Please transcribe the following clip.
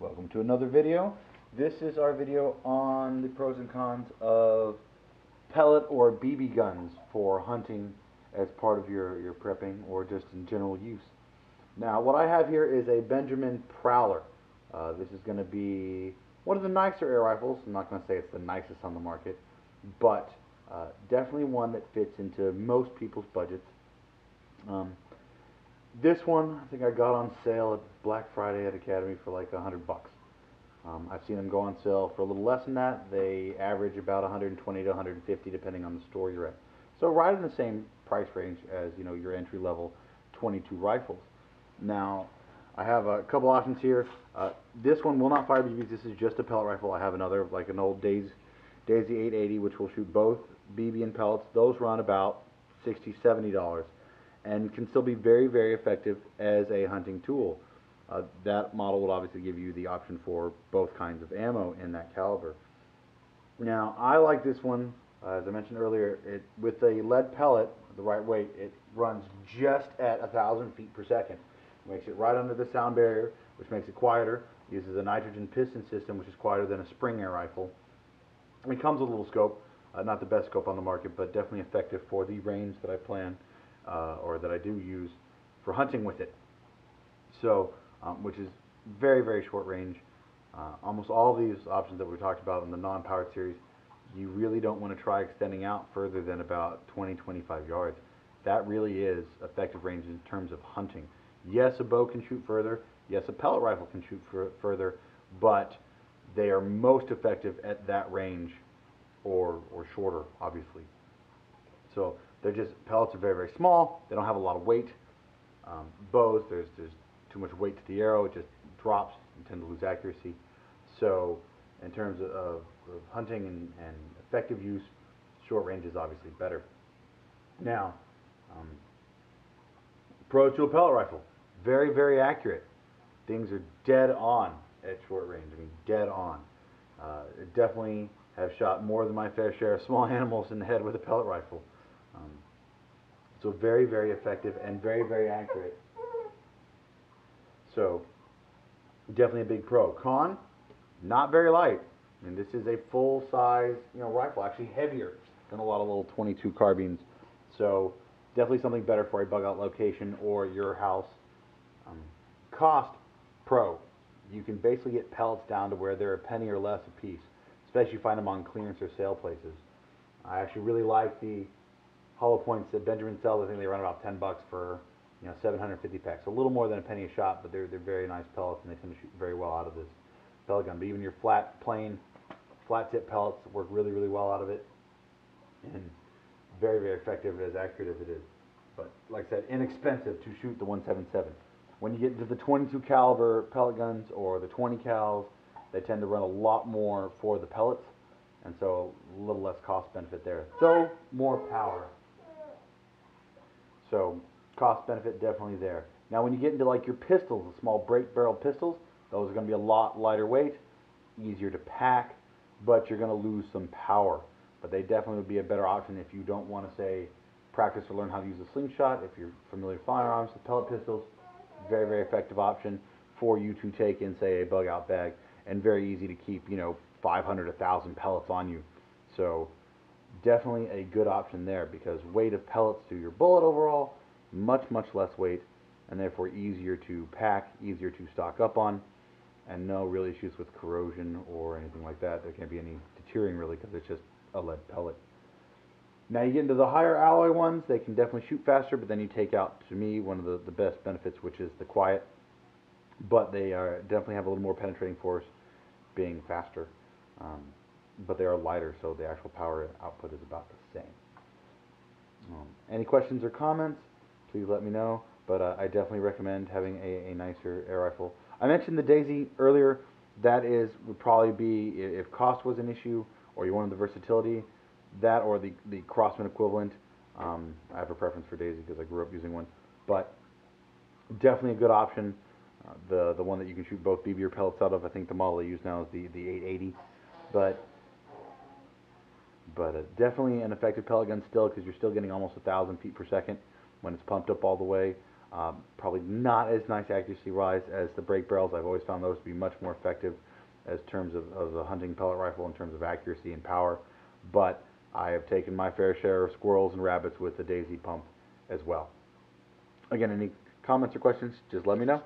Welcome to another video. This is our video on the pros and cons of pellet or BB guns for hunting as part of your prepping or just in general use. Now what I have here is a Benjamin Prowler. This is going to be one of the nicer air rifles. I'm not going to say it's the nicest on the market, but definitely one that fits into most people's budgets. This one, I think I got on sale at Black Friday at Academy for like $100. I've seen them go on sale for a little less than that. They average about 120 to 150 depending on the store you're at. So right in the same price range as your entry level 22 rifles. Now I have a couple options here. This one will not fire BBs. This is just a pellet rifle. I have another, like an old Daisy 880, which will shoot both BB and pellets. Those run about $60, $70 and can still be very, very effective as a hunting tool. That model will obviously give you the option for both kinds of ammo in that caliber. Now, I like this one, as I mentioned earlier, with a lead pellet, the right weight, it runs just at 1,000 feet per second. It makes it right under the sound barrier, which makes it quieter. It uses a nitrogen piston system, which is quieter than a spring air rifle. It comes with a little scope, not the best scope on the market, but definitely effective for the range that I plan or that I do use for hunting with it. So, which is very, very short range. Almost all these options that we talked about in the non-powered series, you really don't want to try extending out further than about 20-25 yards. That really is effective range in terms of hunting. Yes, a bow can shoot further. Yes, a pellet rifle can shoot further, but they are most effective at that range or shorter, obviously. So pellets are very, very small. They don't have a lot of weight. Bows, there's too much weight to the arrow. It just drops. You tend to lose accuracy. So in terms of hunting and effective use, short range is obviously better. Now, pros to a pellet rifle. Very, very accurate. Things are dead on at short range. I mean, dead on. Definitely have shot more than my fair share of small animals in the head with a pellet rifle. So very, very effective and very, very accurate. So definitely a big pro. Con, not very light. I mean, this is a full-size, rifle, actually heavier than a lot of little 22 carbines. So definitely something better for a bug-out location or your house. Cost, pro. You can basically get pellets down to where they're a penny or less a piece, especially if you find them on clearance or sale places. I actually really like the hollow points that Benjamin sells. I think they run about $10 for 750 packs. A little more than a penny a shot, but they're very nice pellets and they tend to shoot very well out of this pellet gun. But even your flat tip pellets work really, really well out of it, and very, very effective, as accurate as it is. But like I said, inexpensive to shoot the 177. When you get into the 22 caliber pellet guns or the 20 cals, they tend to run a lot more for the pellets, and so a little less cost benefit there. So more power. So cost benefit definitely there. Now when you get into like your pistols, the small break barrel pistols, those are going to be a lot lighter weight, easier to pack, but you're going to lose some power. But they definitely would be a better option if you don't want to, say, practice or learn how to use a slingshot. If you're familiar with firearms, the pellet pistols, very, very effective option for you to take in, say, a bug out bag, and very easy to keep 500, 1,000 pellets on you. So definitely a good option there, because weight of pellets to your bullet overall, much, much less weight, and therefore easier to pack, easier to stock up on, and no real issues with corrosion or anything like that. There can't be any deteriorating really, because it's just a lead pellet. Now you get into the higher alloy ones, they can definitely shoot faster, but then you take out, to me, one of the best benefits, which is the quiet. But they definitely have a little more penetrating force, being faster. But they are lighter, so the actual power output is about the same. Any questions or comments, please let me know. But I definitely recommend having a nicer air rifle. I mentioned the Daisy earlier. That would probably be, if cost was an issue or you wanted the versatility, that or the Crosman equivalent. I have a preference for Daisy because I grew up using one. But definitely a good option. The one that you can shoot both BB or pellets out of, I think the model I use now is the 880. But definitely an effective pellet gun still, because you're still getting almost 1,000 feet per second when it's pumped up all the way. Probably not as nice accuracy-wise as the break barrels. I've always found those to be much more effective as terms of the hunting pellet rifle in terms of accuracy and power. But I have taken my fair share of squirrels and rabbits with the Daisy pump as well. Again, any comments or questions, just let me know.